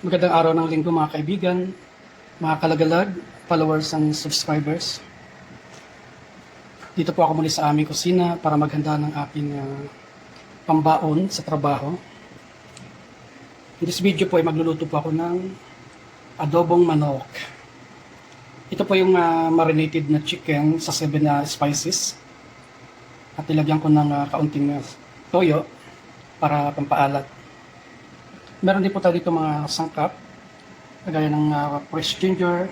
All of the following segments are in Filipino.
Magandang araw ng linggo mga kaibigan, mga kalagalag, followers and subscribers. Dito po ako muli sa aming kusina para maghanda ng aking pambaon sa trabaho. In this video po ay magluluto po ako ng adobong manok. Ito po yung marinated na chicken sa 7 spices. At ilagyan ko ng kaunting toyo para pampaalat. Meron din po tayo dito mga sangkap, kagaya ng fresh ginger,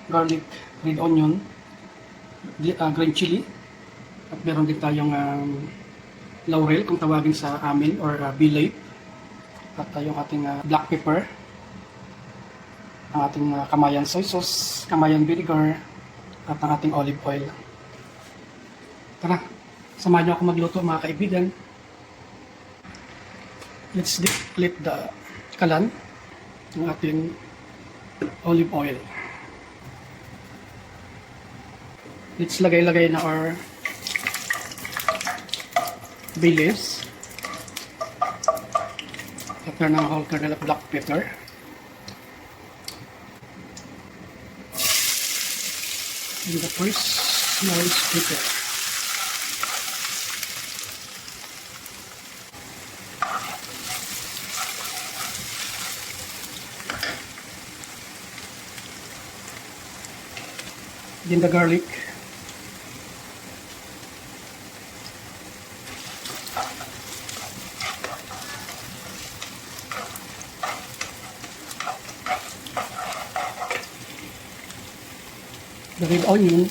garlic, red onion, green chili, at meron din tayong laurel kung tawagin sa amin, or bay leaf, at yung ating black pepper, ang ating kamayan soy sauce, kamayan vinegar, at ang ating olive oil. Tara, samahan niyo ako magluto mga kaibigan. Let's flip the kalan ng ating olive oil. Let's lagay-lagay na our bay leaves. After ng whole kernel of black pepper. And the first small pepper. Then the garlic. The red onion.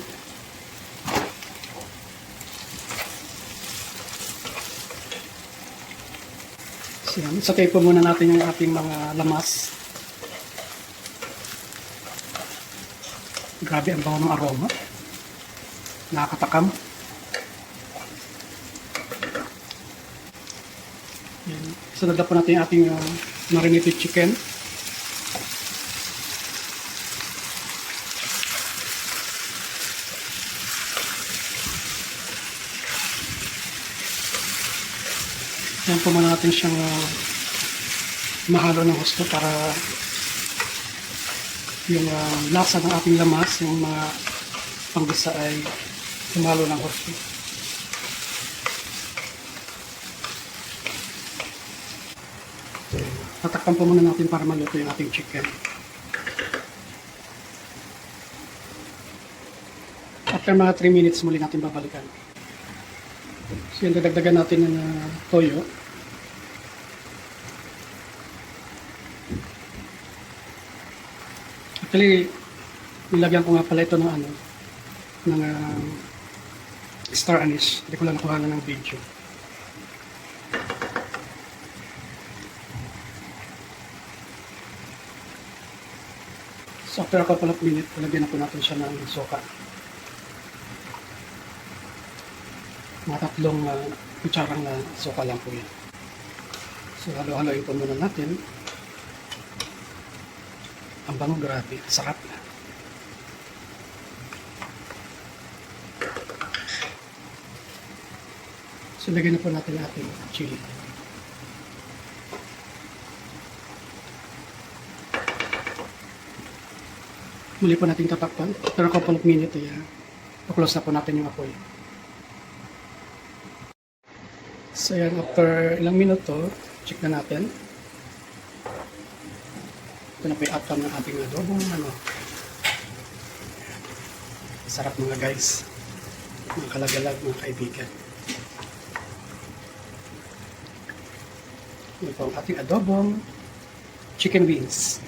So yan, satay po muna natin yung ating mga lamas. Grabe ang bawa ng aroma. Nakakatakam. Yan. Sunod na po natin yung ating marinated chicken. Yan po muna natin siyang mahalo ng gusto para yung lasa ng ating lamas, yung mga panggisa ay humalo ng husto. Tatakpan po muna natin para maluto yung ating chicken. After mga 3 minutes, muli natin babalikan. So yan, dadagdagan natin ng toyo. Actually, nilagyan ko nga pala ito ng star anise. Hindi ko lang nakuha ng video. So after a couple of minutes, lagyan na po natin siya ng suka. Mga 3 kutsarang na suka lang po yan. So halo-haloin po muna natin. Ang bango, grabe, sarap na. So lagyan na po natin ating chili. Muli po natin tatakpan. Pero a couple of minutes, pa-close na po natin yung apoy. So yan, after ilang minuto, check na natin. Ito na po yung outcome ng ating adobong manok. Sarap mga guys, mga kalagalag, mga kaibigan. Ito po ang ating adobong chicken wings.